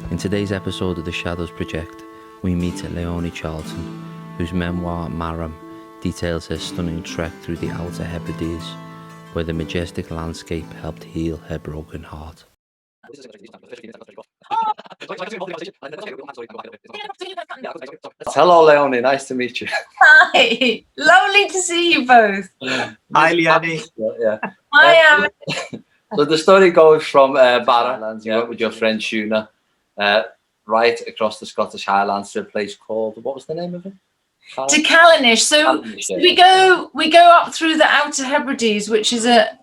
In today's episode of the Shadows Project, we meet Leonie Charlton, whose memoir, Marram, details her stunning trek through the Outer Hebrides, where the majestic landscape helped heal her broken heart. Hello, Leonie. Nice to meet you. Hi, lovely to see you both. Hi, Leonie. Yeah. Hi, So the story goes from Marram. You went with your friend Shuna, right across the Scottish Highlands to a place called, what was the name of it? to Callanish. So we go up through the Outer Hebrides, which is a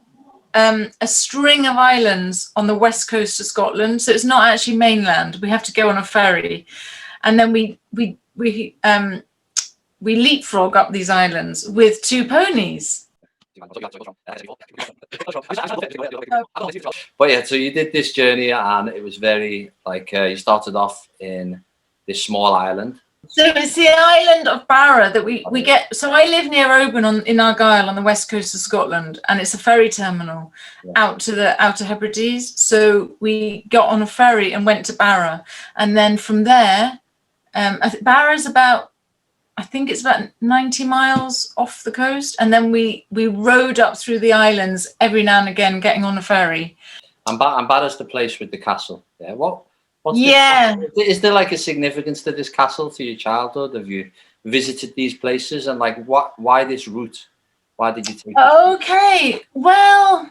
string of islands on the west coast of Scotland. So it's not actually mainland. We have to go on a ferry, and then we leapfrog up these islands with 2 ponies. But yeah, so you did this journey, and it was very like you started off in this small island. So it's the island of Barra that we get. So I live near Oban in Argyll on the west coast of Scotland, and it's a ferry terminal out to the Outer Hebrides. So we got on a ferry and went to Barra, and then from there, Barra is about, I think it's about 90 miles off the coast, and then we rode up through the islands every now and again, getting on a ferry. And Barra's the place with the castle. Yeah. Is there like a significance to this castle to your childhood? Have you visited these places, and like why this route? Why did you take it? Okay, well,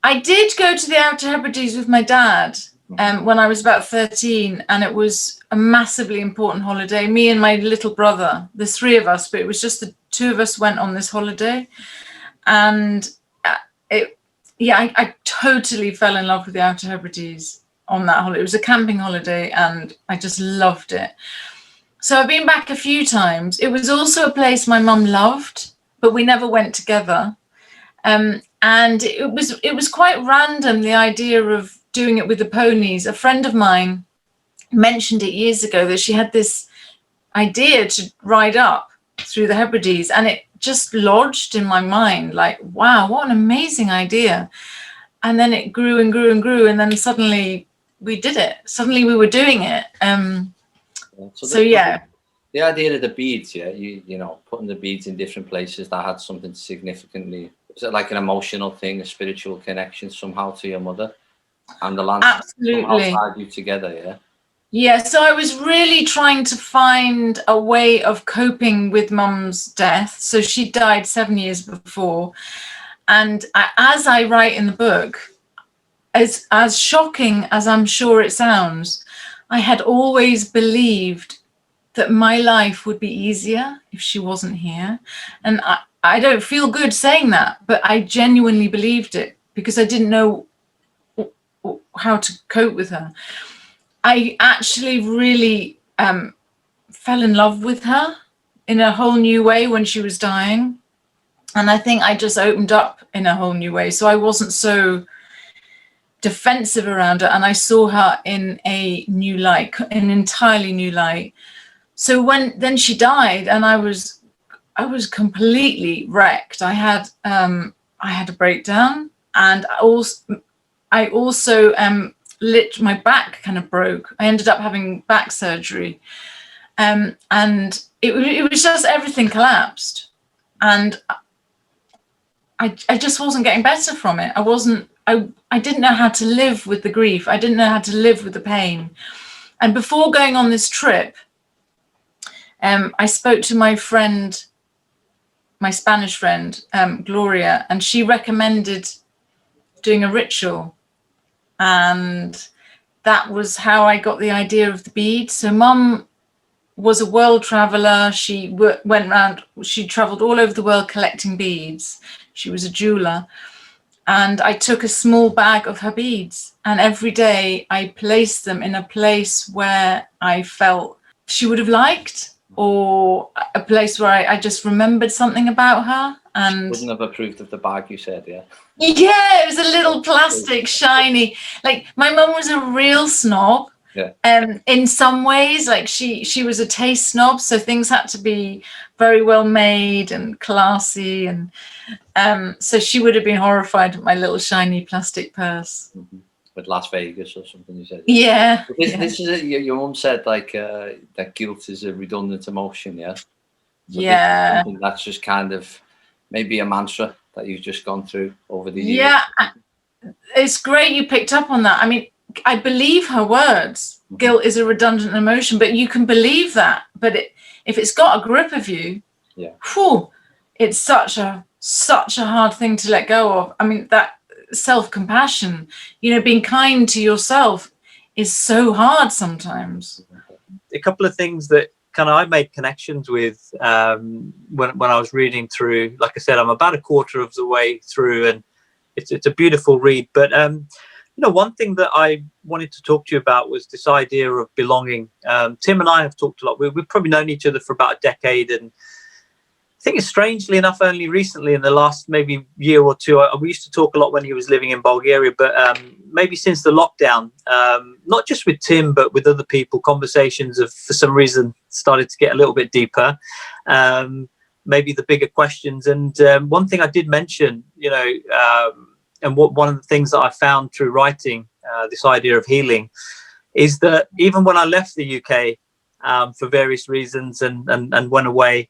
I did go to the Outer Hebrides with my dad when I was about 13, and it was a massively important holiday. Me and my little brother, the 3 of us, but it was just the 2 of us went on this holiday, and I totally fell in love with the Outer Hebrides on that holiday. It was a camping holiday, and I just loved it. So I've been back a few times. It was also a place my mum loved, but we never went together. And it was quite random, the idea of doing it with the ponies. A friend of mine mentioned it years ago that she had this idea to ride up through the Hebrides, and it just lodged in my mind like, wow, what an amazing idea. And then it grew and grew and grew, and then suddenly we did it. Suddenly we were doing it. The idea of the beads, you know, putting the beads in different places that had something significantly, was it like an emotional thing, a spiritual connection somehow to your mother and the land? Absolutely. Somehow tied you together, yeah? Yeah, so I was really trying to find a way of coping with Mum's death. So she died 7 years before. And as I write in the book, as shocking as I'm sure it sounds, I had always believed that my life would be easier if she wasn't here. And I don't feel good saying that, but I genuinely believed it because I didn't know how to cope with her. I actually really fell in love with her in a whole new way when she was dying. And I think I just opened up in a whole new way. So I wasn't so defensive around her, and I saw her in a new light, an entirely new light. So then she died, and I was completely wrecked. I had a breakdown, and I also my back kind of broke. I ended up having back surgery, and it was just everything collapsed, and I just wasn't getting better from it. I didn't know how to live with the grief. I didn't know how to live with the pain. And before going on this trip, I spoke to my friend, my Spanish friend, Gloria, and she recommended doing a ritual. And that was how I got the idea of the beads. So Mum was a world traveler. She went around, she traveled all over the world collecting beads. She was a jeweler. And I took a small bag of her beads, and every day I placed them in a place where I felt she would have liked, or a place where I just remembered something about her. And wouldn't have approved of the bag, you said, yeah? Yeah, it was a little plastic, shiny. Like, my mum was a real snob. Yeah. In some ways, like she was a taste snob, so things had to be very well made and classy, and so she would have been horrified at my little shiny plastic purse. Mm-hmm. with Las Vegas or something. You said. Yeah. This is it. Your mum said like that guilt is a redundant emotion. Yeah. So Yeah. that's just kind of maybe a mantra that you've just gone through over the years. Yeah. It's great you picked up on that. I mean, I believe her words. Guilt is a redundant emotion, but you can believe that. But if it's got a grip of you, whew, it's such a hard thing to let go of. I mean, that self-compassion, you know, being kind to yourself is so hard sometimes. A couple of things that kind of I made connections with when I was reading through. Like I said, I'm about a quarter of the way through, and it's a beautiful read. But you know, one thing that I wanted to talk to you about was this idea of belonging. Tim and I have talked a lot. We've probably known each other for about a decade, and I think it's strangely enough only recently in the last maybe year or two. We used to talk a lot when he was living in Bulgaria, but maybe since the lockdown, not just with Tim, but with other people, conversations have for some reason started to get a little bit deeper. Maybe the bigger questions. And one thing I did mention, you know, and one of the things that I found through writing this idea of healing is that even when I left the UK for various reasons and went away,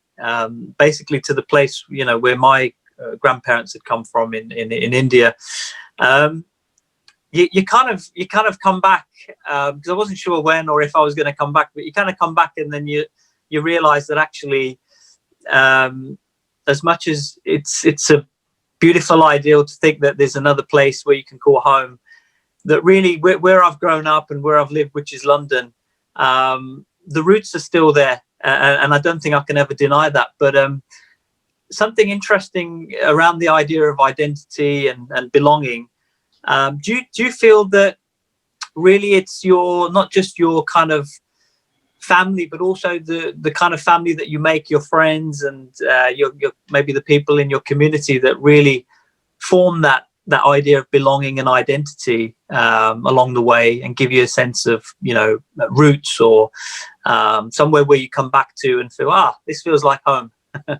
basically to the place, you know, where my grandparents had come from in India, you kind of come back, because I wasn't sure when or if I was going to come back, but you kind of come back, and then you realize that actually, as much as it's a beautiful ideal to think that there's another place where you can call home, that really where I've grown up and where I've lived, which is London, the roots are still there, and I don't think I can ever deny that. But something interesting around the idea of identity and belonging. Do you feel that really it's not just your kind of family, but also the kind of family that you make, your friends and your maybe the people in your community that really form that idea of belonging and identity along the way, and give you a sense of, you know, roots, or somewhere where you come back to and feel, this feels like home?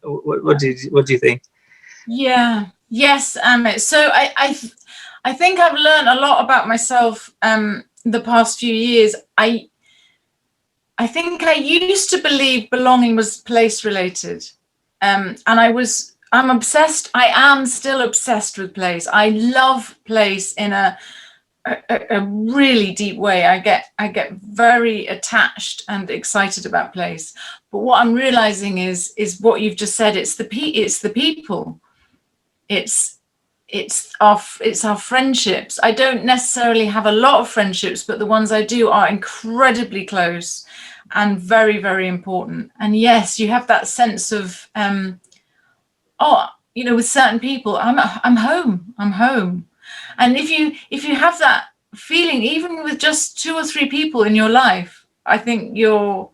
What do you think? Yeah. Yes, Amit. So I think I've learned a lot about myself the past few years. I think I used to believe belonging was place related, and I'm obsessed. I am still obsessed with place. I love place in a really deep way. I get very attached and excited about place. But what I'm realizing is what you've just said. It's the people. It's our friendships. I don't necessarily have a lot of friendships, but the ones I do are incredibly close and very, very important. And yes, you have that sense of, you know, with certain people, I'm home. And if you have that feeling, even with just 2 or 3 people in your life, I think you're,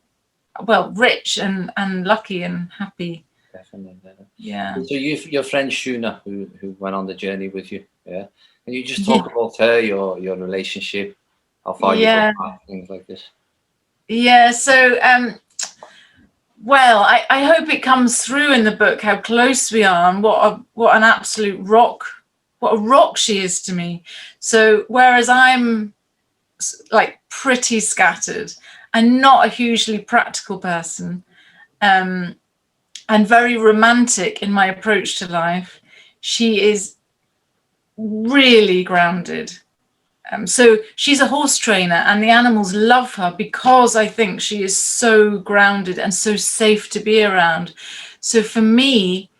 well, rich and lucky and happy. Definitely. Yeah. So your friend Shuna, who went on the journey with you, yeah. Can you just talk about her, your relationship, how far you got back, things like this? Yeah. So well, I hope it comes through in the book how close we are, and what an absolute rock, what a rock she is to me. So whereas I'm like pretty scattered and not a hugely practical person, and very romantic in my approach to life, she is really grounded. So she's a horse trainer, and the animals love her because I think she is so grounded and so safe to be around. So for me,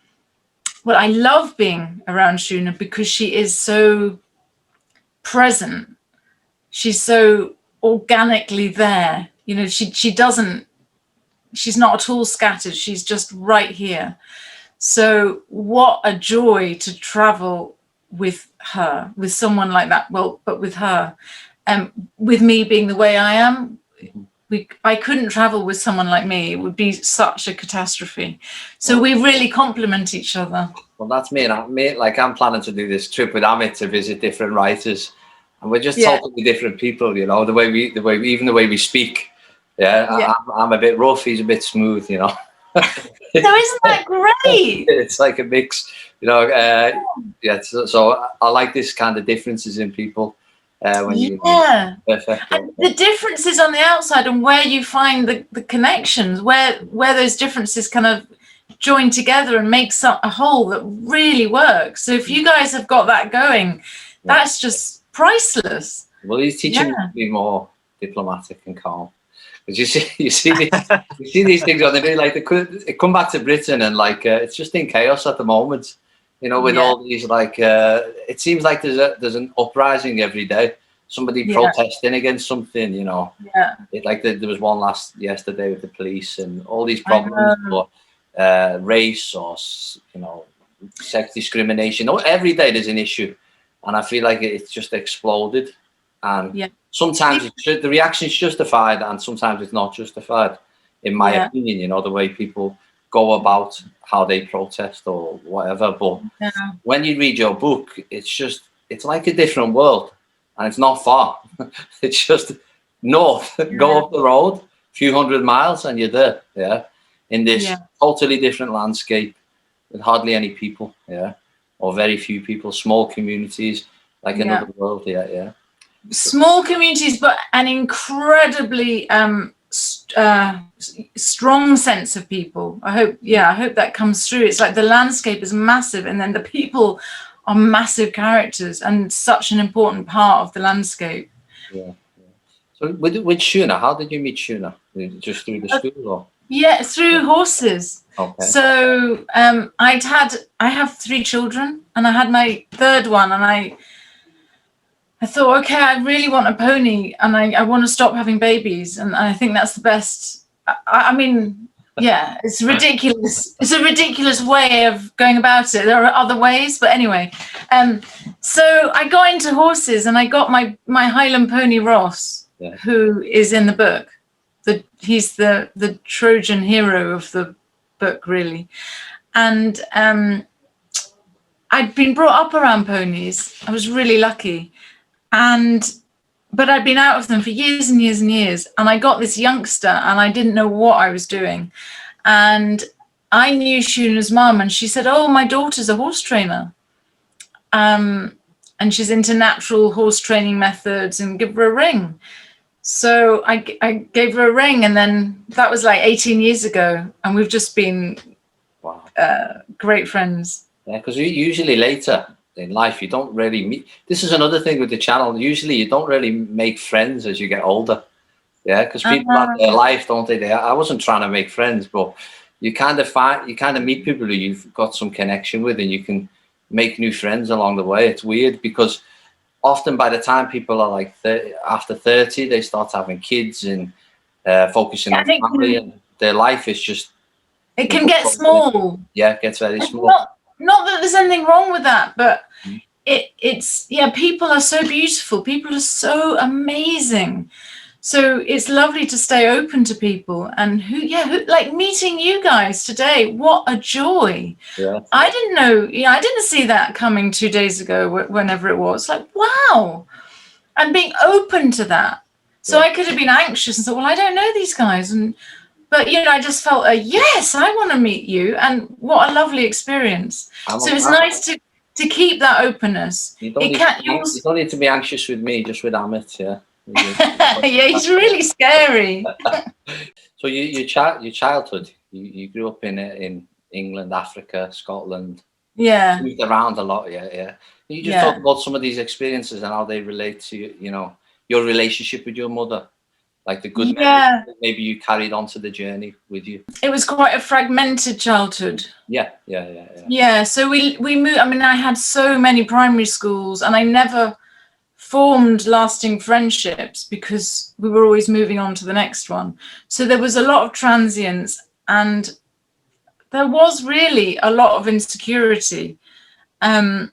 well, I love being around Shuna because she is so present. She's so organically there. You know, she's not at all scattered. She's just right here. So what a joy to travel with her, with someone like that. Well, but with her, with me being the way I am, I couldn't travel with someone like me. It would be such a catastrophe. So we really complement each other. Well, that's me. And I'm planning to do this trip with Amit to visit different writers, and we're just talking to different people. You know, the way we speak. Yeah. I'm a bit rough. He's a bit smooth. You know. So isn't that great? It's like a mix, you know. So I like this kind of differences in people, when you perfect. And the differences on the outside and where you find the connections, where those differences kind of join together and makes up a whole that really works. So if you guys have got that going, that's just priceless. Well, he's teaching me to be more diplomatic and calm. Because you see these things on the day, like they come back to Britain and like it's just in chaos at the moment. You know, with all these like it seems like there's an uprising every day. Somebody protesting against something, you know. Yeah. Like there was one yesterday with the police and all these problems, or race or sex discrimination. Every day there's an issue, and I feel like it's just exploded. And sometimes the reaction is justified, and sometimes it's not justified, in my opinion. You know, the way people go about how they protest or whatever. But when you read your book, it's like a different world, and it's not far. It's just north. Go up the road, a few hundred miles, and you're there. Yeah, in this totally different landscape with hardly any people. Yeah, or very few people. Small communities, like another world. Yeah. Small communities, but an incredibly strong sense of people. I hope that comes through. It's like the landscape is massive, and then the people are massive characters and such an important part of the landscape. Yeah. So with Shuna, how did you meet Shuna? Just through the school, or? Yeah, through horses. Okay. So I have 3 children, and I had my 3rd one, and I thought, okay, I really want a pony, and I want to stop having babies, and I think that's the best. I mean, it's ridiculous. It's a ridiculous way of going about it. There are other ways, but anyway. So I got into horses, and I got my Highland pony Ross, who is in the book. He's the Trojan hero of the book, really. And I'd been brought up around ponies. I was really lucky. But I'd been out of them for years and years and years, and I got this youngster, and I didn't know what I was doing. And I knew Shuna's mum, and she said, "Oh, my daughter's a horse trainer, and she's into natural horse training methods, and give her a ring." So I gave her a ring, and then that was like 18 years ago, and we've just been great friends. Yeah, because usually later in life you don't really meet. This is another thing with the channel. Usually you don't really make friends as you get older. Yeah, because people have their life, don't they? I wasn't trying to make friends, but you kind of meet people who you've got some connection with, and you can make new friends along the way. It's weird because often by the time people are like after 30, they start having kids and focusing on family, and their life is just it can get small. Yeah, it gets very small. Not that there's anything wrong with that, but it's people are so beautiful. People are so amazing. So it's lovely to stay open to people, and who like meeting you guys today. What a joy. Yeah. I didn't know, I didn't see that coming 2 days ago, whenever it was. Like, wow. And being open to that. So I could have been anxious and thought, well, I don't know these guys. But I just felt yes, I want to meet you, and what a lovely experience. So it's nice to keep that openness. You don't need to be anxious with me, just with Amit. Yeah. He's really scary. So your childhood, you grew up in England, Africa, Scotland. Yeah. Moved around a lot. Yeah. You just talk about some of these experiences and how they relate to your relationship with your mother. Like the good memories that maybe you carried on to the journey with you. It was quite a fragmented childhood. Yeah. So we moved. I mean, I had so many primary schools, and I never formed lasting friendships because we were always moving on to the next one. So there was a lot of transience, and there was really a lot of insecurity. But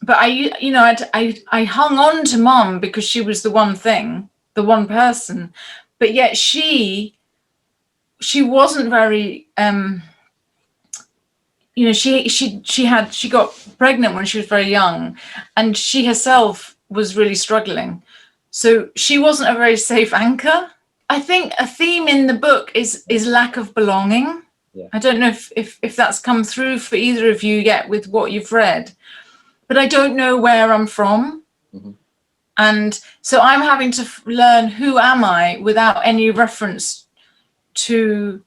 I hung on to Mum because she was the one thing. The one person, but yet she wasn't very she got pregnant when she was very young, and she herself was really struggling, so she wasn't a very safe anchor. I think a theme in the book is lack of belonging. I don't know if that's come through for either of you yet with what you've read, but I don't know where I'm from. And so I'm having to learn who am I without any reference to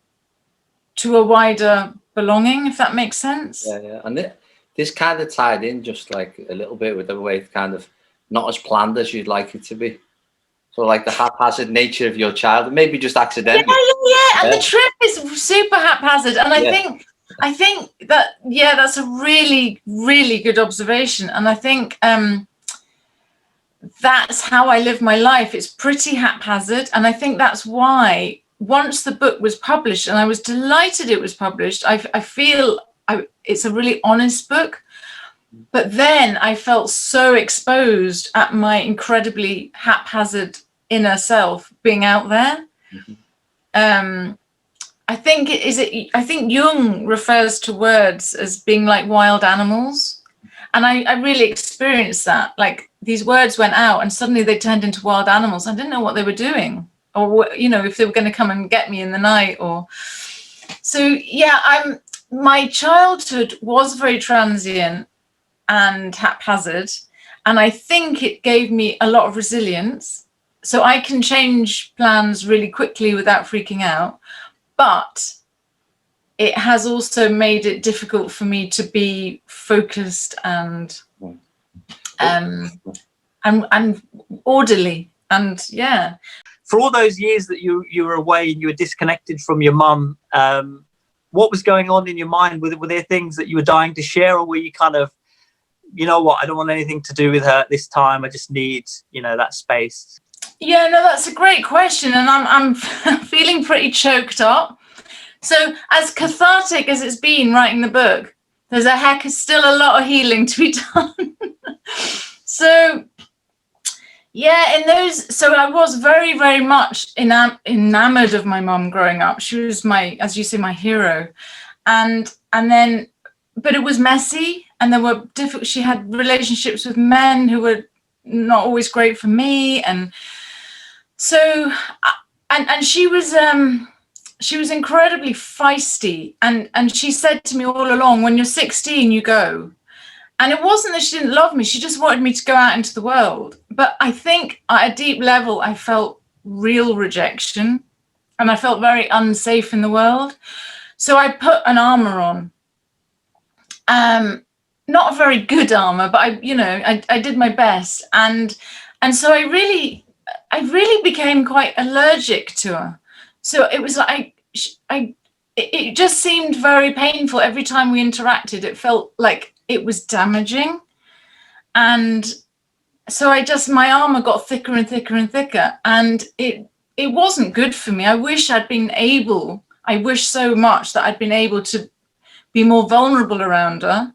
a wider belonging, if that makes sense. Yeah. And this kind of tied in just like a little bit with the way it's kind of not as planned as you'd like it to be. So like the haphazard nature of your child, maybe just accidentally. Yeah. And the trip is super haphazard. And I think that, that's a really, really good observation. And I think that's how I live my life. It's pretty haphazard. And I think that's why once the book was published, and I was delighted it was published, I feel it's a really honest book. But then I felt so exposed at my incredibly haphazard inner self being out there. I think Jung refers to words as being like wild animals. And I really experienced that. Like these words went out and suddenly they turned into wild animals. I didn't know what they were doing, or, you know, if they were going to come and get me in the night or. So, my childhood was very transient and haphazard. And I think it gave me a lot of resilience. So I can change plans really quickly without freaking out. But it has also made it difficult for me to be focused and orderly. And For all those years that you were away and you were disconnected from your mum, what was going on in your mind? Were there things that you were dying to share, or were you kind of, you know what, I don't want anything to do with her at this time. I just need, that space. Yeah, no, that's a great question. And I'm feeling pretty choked up. So as cathartic as it's been writing the book, there's still a lot of healing to be done. So I was very, very much enamored of my mum growing up. She was as you say, my hero. And then, but it was messy, and there were she had relationships with men who were not always great for me. And so, and she was incredibly feisty. And she said to me all along, when you're 16, you go. And it wasn't that she didn't love me. She just wanted me to go out into the world. But I think at a deep level, I felt real rejection, and I felt very unsafe in the world. So I put an armor on. Not a very good armor, but I did my best. And so I really became quite allergic to her. So it was like, it just seemed very painful every time we interacted. It felt like it was damaging. And so my armor got thicker and thicker and thicker, and it wasn't good for me. I wish so much that I'd been able to be more vulnerable around her.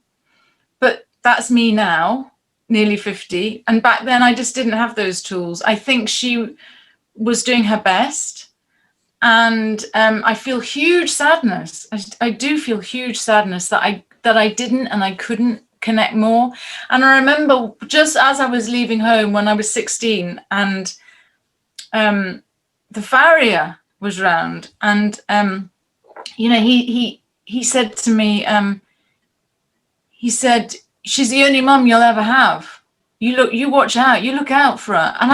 But that's me now, nearly 50. And back then I just didn't have those tools. I think she was doing her best. And I feel huge sadness. I do feel huge sadness that I didn't and I couldn't connect more. And I remember just as I was leaving home when I was 16, and the farrier was round, and he said to me, he said, "She's the only mum you'll ever have. You watch out, you look out for her." And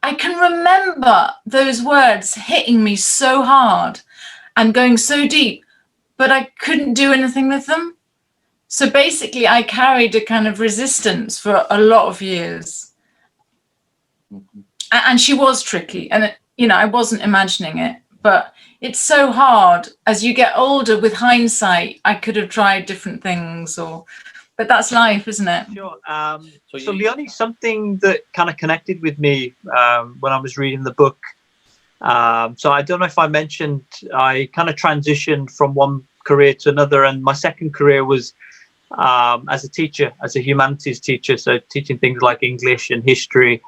I can remember those words hitting me so hard and going so deep, but I couldn't do anything with them. So basically I carried a kind of resistance for a lot of years. And she was tricky, and I wasn't imagining it, but it's so hard as you get older. With hindsight, I could have tried different things, but that's life, isn't it? Sure. So Leonie, something that kind of connected with me when I was reading the book. So I don't know if I mentioned, I kind of transitioned from one career to another, and my second career was as a teacher, as a humanities teacher, so teaching things like English and history.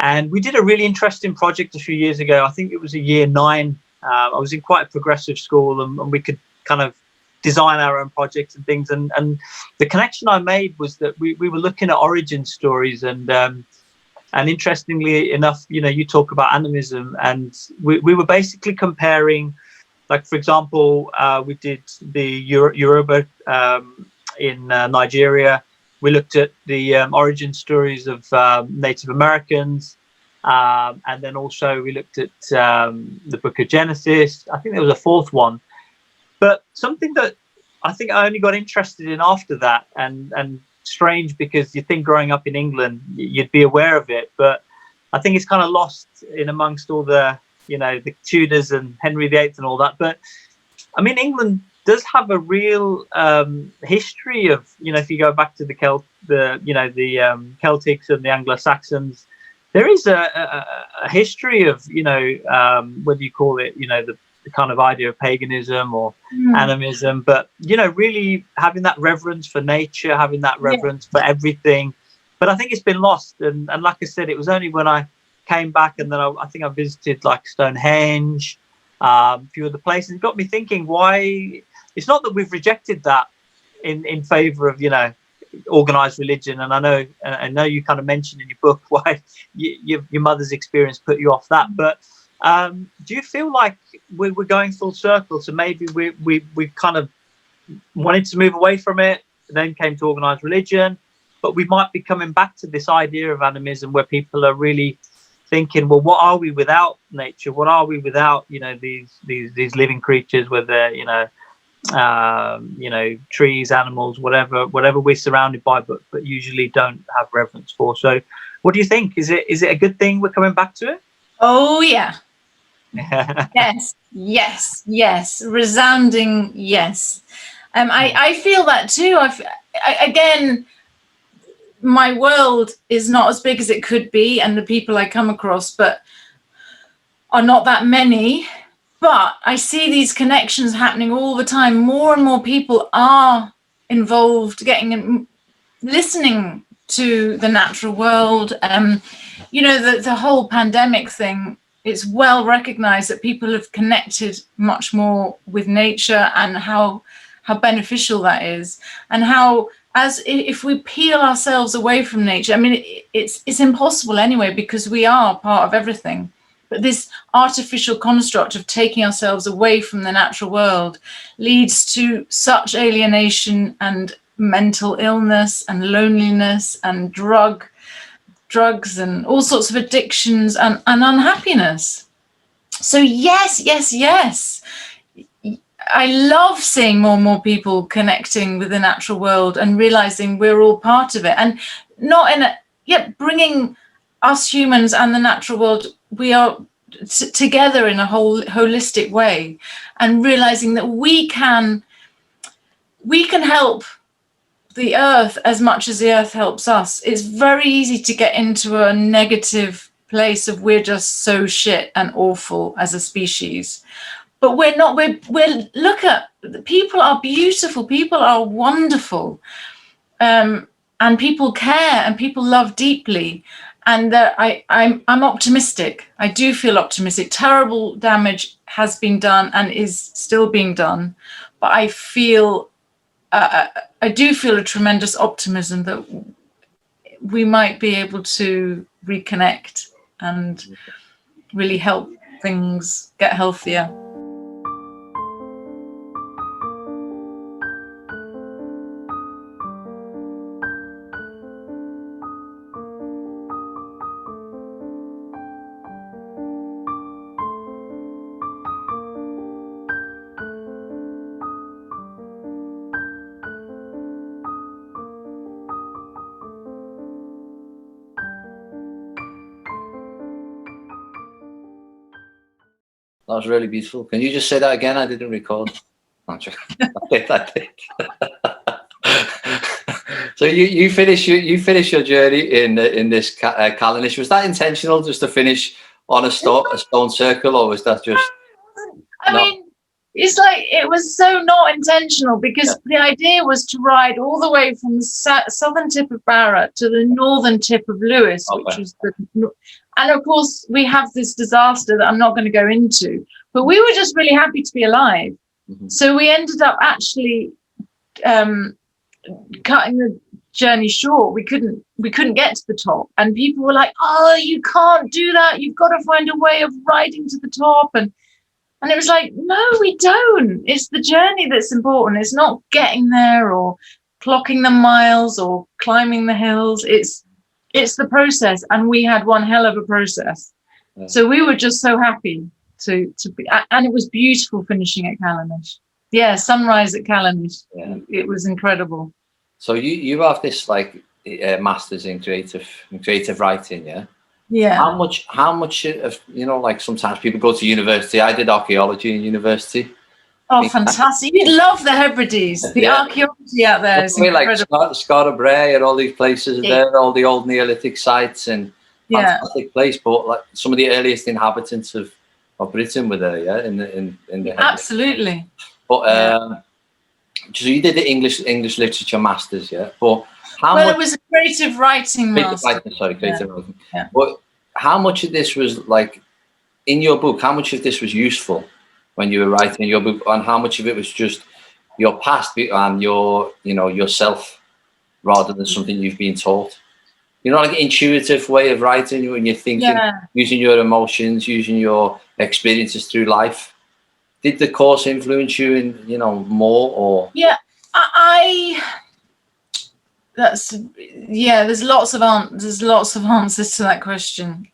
And we did a really interesting project a few years ago. I think it was a year 9. I was in quite a progressive school, and we could kind of design our own projects and things. And the connection I made was that we were looking at origin stories, and interestingly enough, you talk about animism, and we were basically comparing, like, for example, we did the Yoruba in Nigeria, We looked at the origin stories of Native Americans, and then also we looked at the Book of Genesis. I think there was a fourth one, but something that I think I only got interested in after that, and strange because you think growing up in England you'd be aware of it, but I think it's kind of lost in amongst all the, you know, the Tudors and Henry VIII and all that. But I mean, England does have a real history of, you know, if you go back to the Celtics and the Anglo-Saxons, there is a history of, you know, whether you call it, you know, the kind of idea of paganism or animism, but, you know, really having that reverence for nature, having that reverence for everything. But I think it's been lost. And like I said, it was only when I came back and then I think I visited like Stonehenge, a few other places. It got me thinking, why it's not that we've rejected that in favor of, you know, organized religion. And I know you kind of mentioned in your book why your mother's experience put you off that. But do you feel like we're going full circle? So maybe we kind of wanted to move away from it, then came to organized religion, but we might be coming back to this idea of animism where people are really thinking, well, what are we without nature? What are we without, you know, these living creatures, whether, you know, trees, animals, whatever we're surrounded by, but usually don't have reverence for. So what do you think? Is it a good thing we're coming back to it? Oh yeah. yes, resounding yes. I feel that too. Again, my world is not as big as it could be, and the people I come across but are not that many. But I see these connections happening all the time. More and more people are involved, listening to the natural world. You know, the whole pandemic thing, it's well recognized that people have connected much more with nature and how beneficial that is, and how, as if we peel ourselves away from nature, I mean, it's impossible anyway, because we are part of everything. But this artificial construct of taking ourselves away from the natural world leads to such alienation and mental illness and loneliness and drugs and all sorts of addictions and unhappiness. So yes. I love seeing more and more people connecting with the natural world and realizing we're all part of it, and not bringing us humans and the natural world, we are together in a whole holistic way, and realizing that we can help the earth as much as the earth helps us. It's very easy to get into a negative place of we're just so shit and awful as a species. But we're not. Look at, people are beautiful, people are wonderful, and people care and people love deeply. And I'm optimistic. I do feel optimistic. Terrible damage has been done and is still being done, but I do feel a tremendous optimism that we might be able to reconnect and really help things get healthier. That was really beautiful. Can you just say that again? I didn't record. I did. So you finish your journey in this Calendish. Was that intentional, just to finish on a stone circle, or was that just? I mean, it's like, it was so not intentional, because the idea was to ride all the way from the southern tip of Barra to the northern tip of Lewis, which is and of course we have this disaster that I'm not going to go into, but we were just really happy to be alive. Mm-hmm. So we ended up actually cutting the journey short. We couldn't get to the top, and people were like, oh, you can't do that, you've got to find a way of riding to the top. And it was like, no, we don't. It's the journey that's important. It's not getting there or clocking the miles or climbing the hills. It's the process, and we had one hell of a process. Yeah. So we were just so happy to be, and it was beautiful finishing at Callanish. Yeah, sunrise at Callanish. Yeah. It was incredible. So you have this like masters in creative writing, yeah? Yeah. How much of, you know, like sometimes people go to university. I did archaeology in university. Oh, fantastic. You'd love the Hebrides. The archaeology out there is incredible. Like Scottish Hebrides and all these places there, all the old Neolithic sites, and fantastic place. But like some of the earliest inhabitants of Britain were there, yeah, in the Absolutely. But so you did the English literature masters, yeah. But it was a creative writing master. Creative writing. Yeah. But how much of this was like in your book? How much of this was useful when you were writing your book, and how much of it was just your past and your, you know, yourself, rather than something you've been taught? You know, like an intuitive way of writing when you're thinking, using your emotions, using your experiences through life. Did the course influence you in, you know, more or? Yeah, there's lots of answers to that question.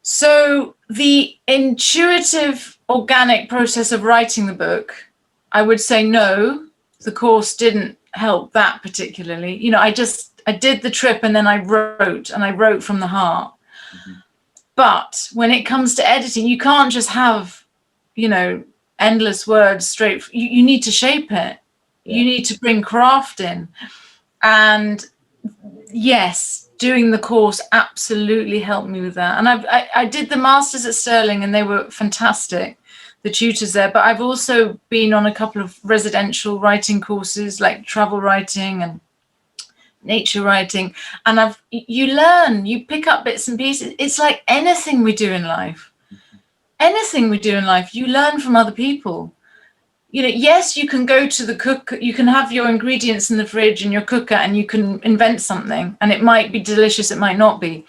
So the intuitive, organic process of writing the book, I would say no, the course didn't help that particularly. You know, I did the trip and then I wrote from the heart. Mm-hmm. But when it comes to editing, you can't just have, you know, endless words straight. You need to shape it. Yeah. You need to bring craft in. And yes, doing the course absolutely helped me with that. And I did the masters at Stirling and they were fantastic, the tutors there. But I've also been on a couple of residential writing courses, like travel writing and nature writing, and you learn, you pick up bits and pieces. It's like anything we do in life. Anything we do in life, you learn from other people. You know, yes, you can go to the cook, you can have your ingredients in the fridge and your cooker and you can invent something and it might be delicious, it might not be.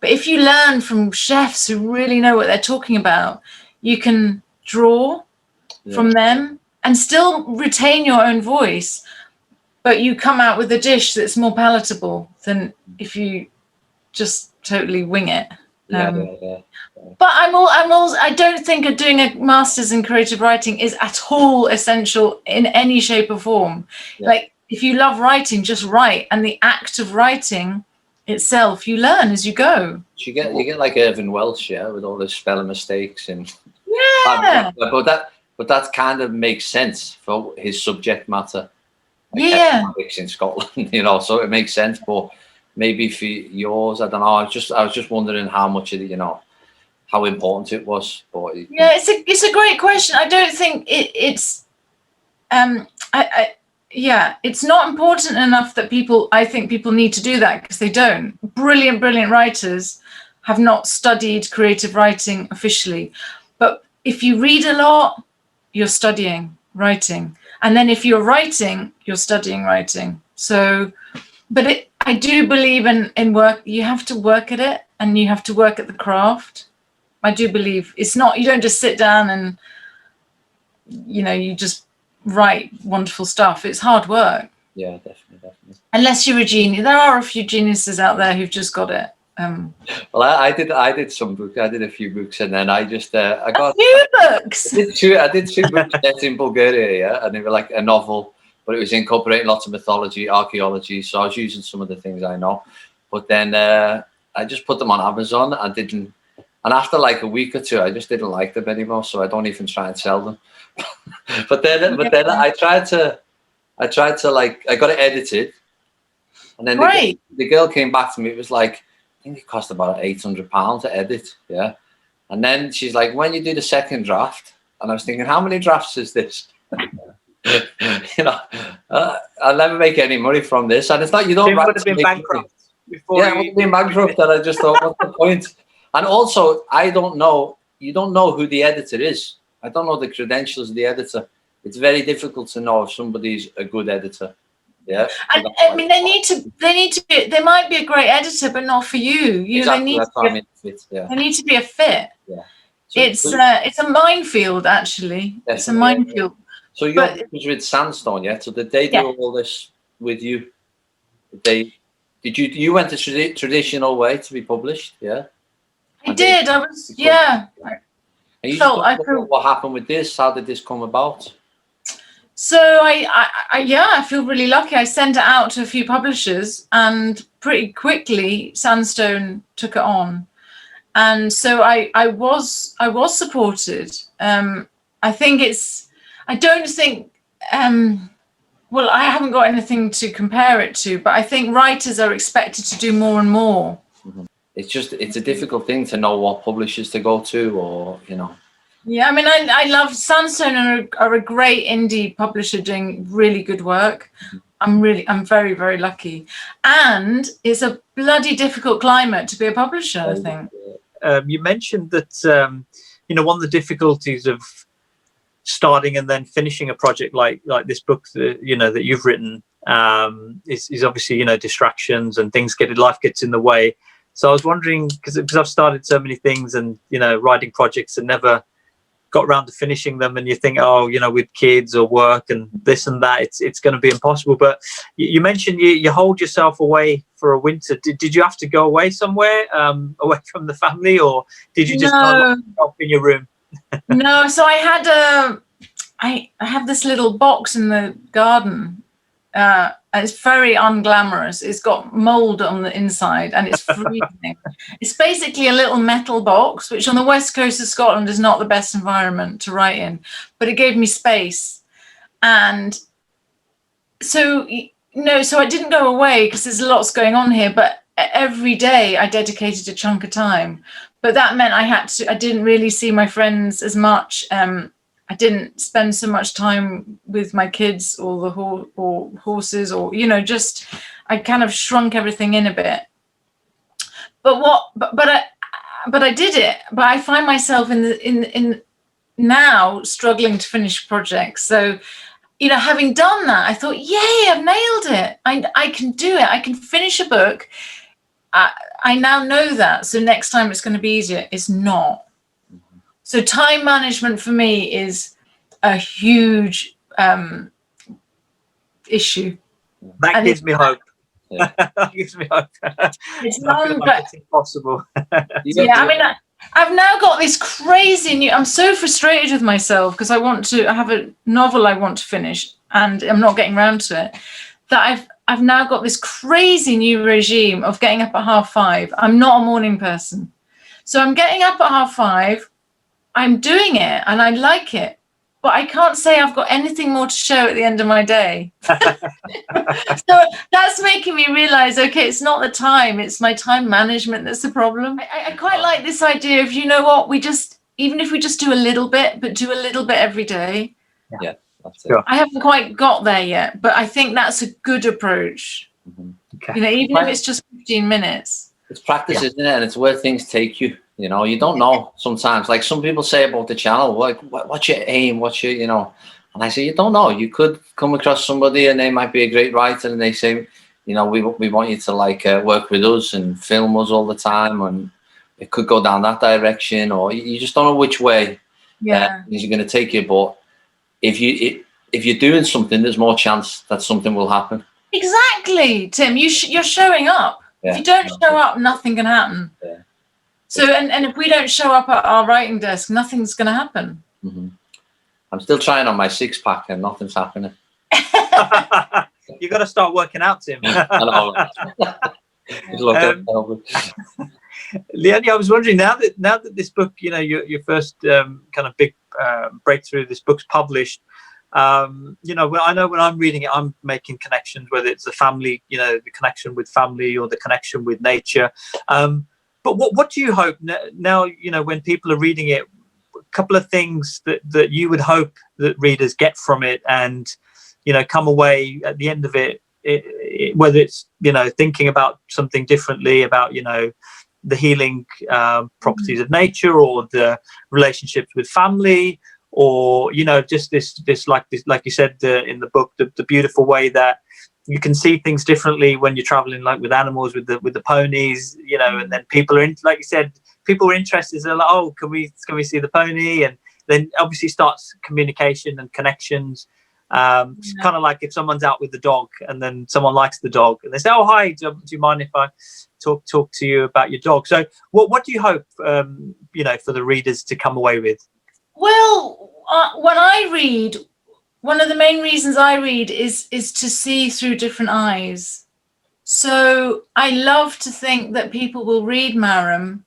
But if you learn from chefs who really know what they're talking about, you can draw from them and still retain your own voice, but you come out with a dish that's more palatable than if you just totally wing it. But I don't think doing a master's in creative writing is at all essential in any shape or form. Yeah. Like if you love writing, just write, and the act of writing itself, you learn as you go. You get like Irvin Welsh, yeah, with all the spelling mistakes and but that kind of makes sense for his subject matter. Like economics in Scotland, you know, so it makes sense. But maybe for yours, I don't know. I was just wondering how much of it, you know, how important it was. But it's a great question. I don't think it's it's not important enough that I think people need to do that, because they don't. Brilliant writers have not studied creative writing officially. But if you read a lot, you're studying writing. And then if you're writing, you're studying writing. So, but I do believe in work. You have to work at it and you have to work at the craft. I do believe it's not, you don't just sit down and, you know, you just write wonderful stuff. It's hard work. Yeah, definitely. Unless you're a genius. There are a few geniuses out there who've just got it. Well, I did some books. I did a few books, and then I just I got a few books. I did two books set in Bulgaria, yeah, and they were like a novel, but it was incorporating lots of mythology, archaeology. So I was using some of the things I know, but then I just put them on Amazon. And after like a week or two, I just didn't like them anymore, so I don't even try and sell them. but then I tried to like, I got it edited, and then the girl came back to me. It was like, I think it cost about £800 to edit, yeah. And then she's like, when you do the second draft, and I was thinking, how many drafts is this? You know, I'll never make any money from this. And it's not, you don't. It would have been bankrupt. It would have been bankrupt, and I just thought, what's the point? And also, you don't know who the editor is. I don't know the credentials of the editor. It's very difficult to know if somebody's a good editor. Yeah, and I mean, they might be a great editor, but not for you. Exactly. They need to be a fit. Yeah, so it's a minefield, actually. It's a minefield. So your book was with Sandstone, yeah? So did they do all this with you? You went the traditional way to be published, yeah? I did. I was, yeah. And you just what happened with this? How did this come about? So I feel really lucky. I sent it out to a few publishers, and pretty quickly Sandstone took it on. And so I was supported. I think I don't think, well, I haven't got anything to compare it to, but I think writers are expected to do more and more. Mm-hmm. It's a difficult thing to know what publishers to go to, or, you know. Yeah, I mean, I love Sandstone are a great indie publisher doing really good work. Mm-hmm. I'm very, very lucky. And it's a bloody difficult climate to be a publisher, I think. You mentioned that, you know, one of the difficulties of starting and then finishing a project like this book that, you know, that you've written is obviously, you know, distractions and life gets in the way. So I was wondering, because I've started so many things and, you know, writing projects and never got around to finishing them, and you think, oh, you know, with kids or work and this and that, it's going to be impossible. But you mentioned you hold yourself away for a winter. Did you have to go away somewhere, away from the family, or did you just lock yourself in your room? No, so I had I have this little box in the garden. It's very unglamorous. It's got mold on the inside and it's freezing. It's basically a little metal box, which on the west coast of Scotland is not the best environment to write in, but it gave me space. And so, so I didn't go away because there's lots going on here, but every day I dedicated a chunk of time. But that meant I didn't really see my friends as much. I didn't spend so much time with my kids or the horses, or, you know, just I kind of shrunk everything in a bit. But I did it. But I find myself in now struggling to finish projects. So, you know, having done that, I thought, yay, I've nailed it. I can do it. I can finish a book. I now know that. So next time it's going to be easier. It's not. So time management for me is a huge issue. That gives me hope. Yeah. That gives me hope. It's long, but it's impossible. Yeah, I mean, I've now got this crazy I'm so frustrated with myself because I have a novel I want to finish and I'm not getting around to it. That I've now got this crazy new regime of getting up at 5:30. I'm not a morning person. So I'm getting up at 5:30. I'm doing it and I like it, but I can't say I've got anything more to show at the end of my day. So that's making me realize, okay, it's not the time, it's my time management that's the problem. I quite like this idea of, you know what, even if we just do a little bit, but do a little bit every day. Yeah, that's it. Sure. I haven't quite got there yet, but I think that's a good approach. Mm-hmm. Okay. You know, even if it's just 15 minutes. It's practice, isn't it? And it's where things take you. You know, you don't know sometimes. Like some people say about the channel, like, what's your aim? What's your, you know? And I say, you don't know. You could come across somebody and they might be a great writer and they say, you know, we want you to like work with us and film us all the time, and it could go down that direction, or you just don't know which way you're going to take you. But if you're doing something, there's more chance that something will happen. Exactly, Tim. You're showing up. Yeah. If you don't show up, nothing can happen. Yeah. So, and if we don't show up at our writing desk, nothing's going to happen. Mm-hmm. I'm still trying on my 6-pack and nothing's happening. You got to start working out, Tim. I know. Leonie, I was wondering, now that this book, you know, your first kind of big breakthrough, this book's published. You know, I know when I'm reading it, I'm making connections, whether it's the family, you know, the connection with family or the connection with nature. But what do you hope now, you know, when people are reading it, a couple of things that you would hope that readers get from it and, you know, come away at the end of it, whether it's, you know, thinking about something differently about, you know, the healing properties of nature, or the relationships with family, or, you know, just this like you said in the book, the beautiful way that you can see things differently when you're traveling, like with animals, with the ponies, you know, and then people are like you said, people are interested. They're like, oh, can we see the pony? And then obviously starts communication and connections. It's kind of like if someone's out with the dog and then someone likes the dog and they say, oh, hi, do you mind if I talk to you about your dog? So what do you hope, you know, for the readers to come away with? Well, when I read, one of the main reasons I read is to see through different eyes. So I love to think that people will read Marram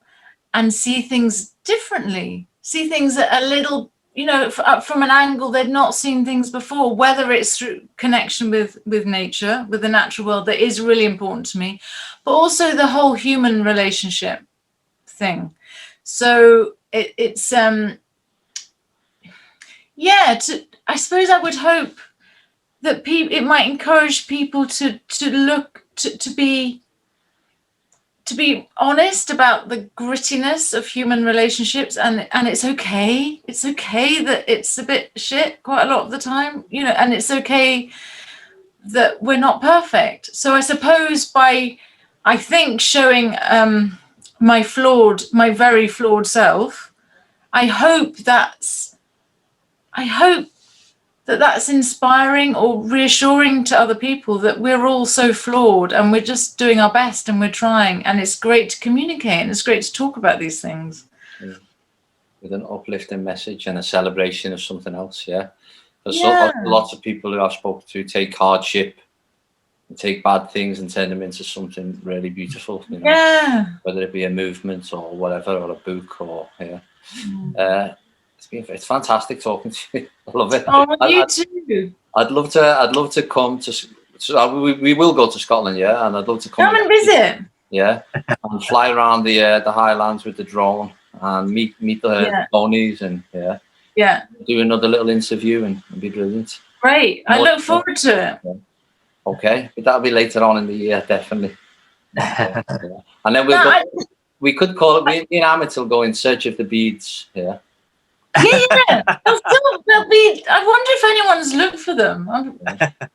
and see things differently, see things a little, you know, from an angle they'd not seen things before, whether it's through connection with nature, with the natural world, that is really important to me, but also the whole human relationship thing. So it's yeah, I suppose I would hope that it might encourage people to look, to be honest about the grittiness of human relationships, and it's okay that it's a bit shit quite a lot of the time, you know, and it's okay that we're not perfect. So I suppose by, I think, showing my very flawed self, I hope that's inspiring or reassuring to other people that we're all so flawed and we're just doing our best and we're trying, and it's great to communicate and it's great to talk about these things. Yeah. With an uplifting message and a celebration of something else, yeah. There's lots of people who I've spoken to take hardship and take bad things and turn them into something really beautiful, you know? Yeah. Whether it be a movement or whatever, or a book, or it's fantastic talking to you. I love it. Oh, you too. I'd love to come to. So we will go to Scotland, yeah, and I'd love to come and visit. Yeah, and fly around the highlands with the drone and meet the ponies, and do another little interview, and it'd be brilliant. Great, I look forward to it. Yeah. Okay, but that'll be later on in the year, definitely. And then we could call it. Me and Amit will go in search of the beads. Yeah. Yeah. They'll be. I wonder if anyone's looked for them. I mean,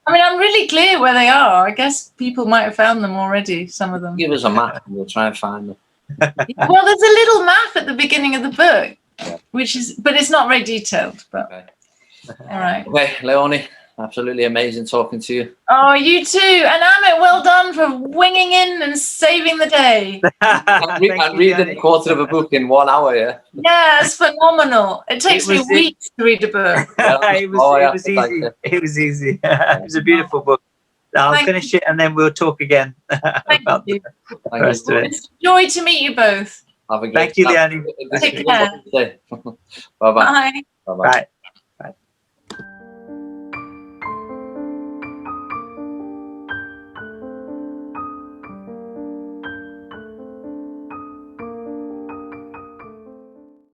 I'm really clear where they are. I guess people might have found them already. Some of them. Give us a map, and we'll try and find them. Well, there's a little map at the beginning of the book, but it's not very detailed. But all right. Okay, Leonie. Absolutely amazing talking to you. Oh, you too. And Amit, well done for winging in and saving the day. and reading a quarter of a book in 1 hour, yeah? Yeah, it's phenomenal. It takes me weeks to read a book. It was easy. It was easy. It was a beautiful book. I'll finish it and then we'll talk again about the rest of it. It's a joy to meet you both. Have a great Thank you, Leonie. Take care. Bye-bye. Bye. Bye-bye. Bye.